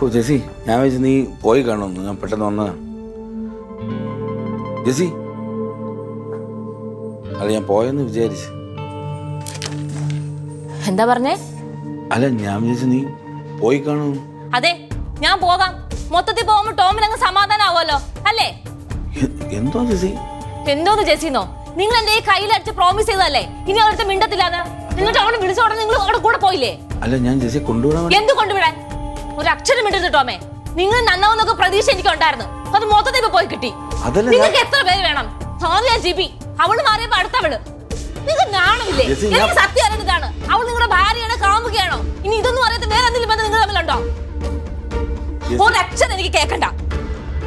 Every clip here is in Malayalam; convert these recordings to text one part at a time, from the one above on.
ഓ ജെസി, ഞാൻ വെച്ച് നീ പോയി കാണുമെന്ന്. ഞാൻ പെട്ടെന്ന് വന്നതാ. ജെസി, അല്ല ഞാൻ പോയെന്ന് വിചാരിച്ചു. എന്താ പറഞ്ഞേ? അല്ല ഞാൻ വിചാരിച്ചു നീ പോയി കാണുമെന്ന്. അതെ, ഞാൻ പോകാം. മൊത്തത്തിൽ പോകുമ്പോ ടോമിന് അങ്ങ് സമാധാനാവുമല്ലോ അല്ലേ? എന്തോ ജെസി? എന്തോന്ന് ജെസിന്നോ? നിങ്ങൾ എന്റെ ഈ കയ്യിലടിച്ച് പ്രോമിസ് ചെയ്തതല്ലേ ഇനി അവിടുത്തെ മിണ്ടത്തില്ലാന്ന്. നിങ്ങൾ അവിടെ വിളിച്ചോടെ നിങ്ങൾ അവിടെ കൂടെ പോയില്ലേ? അല്ല ഞാൻ ജെസിയെ കൊണ്ടുവിടാൻ. എന്ത് കൊണ്ടുവിടാൻ? ഒരു അക്ഷരം മിണ്ടരുത് ടോമേ. നിങ്ങൾ നന്നാവുന്നൊക്കെ പ്രതീക്ഷ എനിക്ക് ഉണ്ടായിരുന്നു. അത് മൊത്തത്തിൽ ഇപ്പൊ പോയി കിട്ടി. നിങ്ങൾക്ക് എത്ര പേര് വേണം? സാറിയാ ജിബി, അവള് മാറിയപ്പോ അടുത്തവള്. നിങ്ങൾക്ക് നാണമില്ലേ? എനിക്ക് സത്യം അറിയുന്നതാണ്. അവൾ നിങ്ങളുടെ ഭാര്യയാണ്, കാമുകയാണോ? ഇനി ഇതൊന്നും അറിയാത്ത വേറെ എന്തെങ്കിലും ബന്ധം നിങ്ങൾ തമ്മിലുണ്ടോ? ഒരക്ഷരം എനിക്ക് കേൾക്കണ്ട.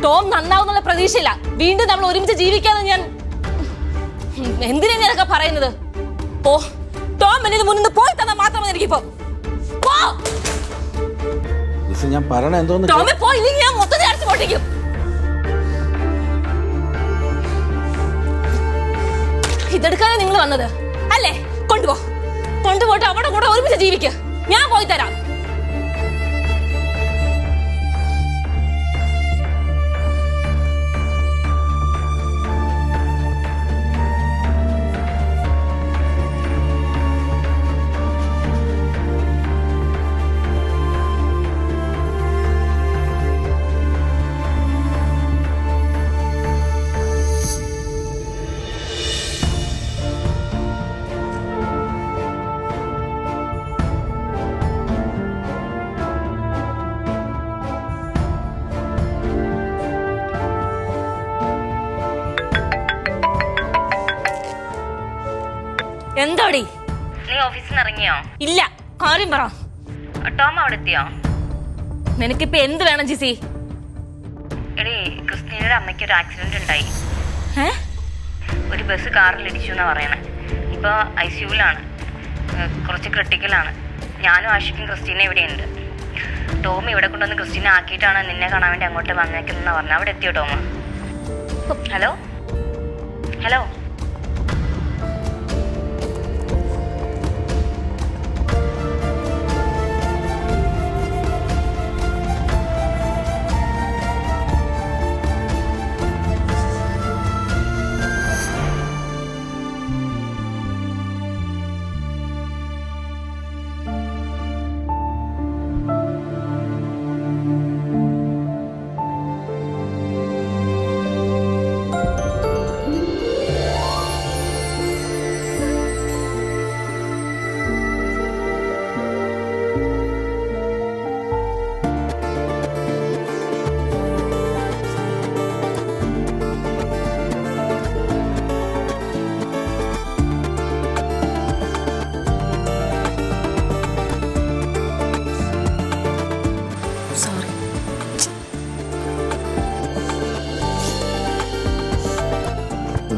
ടോം നന്നാവുന്നുള്ള പ്രതീക്ഷയില്ല. വീണ്ടും നമ്മൾ ഒരുമിച്ച് ജീവിക്കാന്ന് ഞാൻ എന്തിനാ ഞാനൊക്കെ പറയുന്നത്? ഓ, ടോം എന്നിൽ മുന്നിൽ പോയി തന്നാൽ മാത്രമേ എനിക്കിപ്പോ ഞാൻ പറയണ എന്തോന്ന്. ടോമെ പോയില്ലെങ്കിൽ ഞാൻ മൊത്തത്തിൽ അടിച്ചു പൊട്ടിക്കും. ഇതെടുക്കാനാ നിങ്ങൾ വന്നത് അല്ലേ? കൊണ്ടുപോയിട്ട് അവിടെ കൂടെ ഒരുമിച്ച് ജീവിക്ക്. ഞാൻ പോയി തരാം. എന്തോടി? നീ ഓഫീസിൽ നിന്ന് ഇറങ്ങിയോ? ഇല്ല, കാര്യം പറ. ടോം അവിടെ എത്തിയോ? നിനക്കിപ്പോ എന്ത് വേണം ജിസി? എടീ, ക്രിസ്റ്റീനയുടെ അമ്മയ്ക്ക് ഒരു ആക്സിഡന്റ് ഉണ്ടായി. ഒരു ബസ് കാറിൽ ഇടിച്ചു എന്നാ പറയണേ. ഇപ്പൊ ICUവിലാണ്. കുറച്ച് ക്രിട്ടിക്കലാണ്. ഞാനും ആഷിക്കും ക്രിസ്റ്റീന ഇവിടെയുണ്ട്. ടോം ഇവിടെ കൊണ്ടുവന്ന് ക്രിസ്റ്റീനെ ആക്കിയിട്ടാണ് നിന്നെ കാണാൻ വേണ്ടി അങ്ങോട്ട് വന്നേക്കുന്നതെന്ന് പറഞ്ഞു. അവിടെ എത്തിയോ ടോം? ഹലോ ഹലോ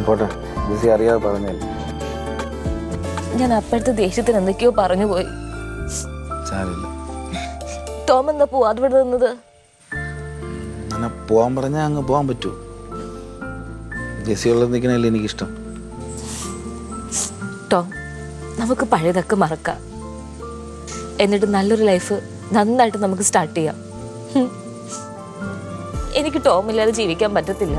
പോട്ടെ, ജെസി അറിയാതെ പറഞ്ഞേ. ഞാൻ അപ്പോഴത്തെ ദേഷ്യത്തിന് എന്തൊക്കെയോ പറഞ്ഞു പോയി. സാരില്ല. ടോം എന്താ പോവാതെ ഇവിടെ നിന്നത്? അങ്ങനെ പോവാൻ പറഞ്ഞാൽ അങ്ങ് പോവാൻ പറ്റുമോ? ജെസി ഉള്ളത് നിൽക്കണല്ലേ എനിക്കിഷ്ടം. ടോം, നമുക്ക് പഴയതൊക്കെ മറക്കാം. എന്നിട്ട് നല്ലൊരു ലൈഫ് നന്നായിട്ട് നമുക്ക് സ്റ്റാർട്ട് ചെയ്യാം. എനിക്ക് ടോം ഇല്ലാതെ ജീവിക്കാൻ പറ്റത്തില്ല.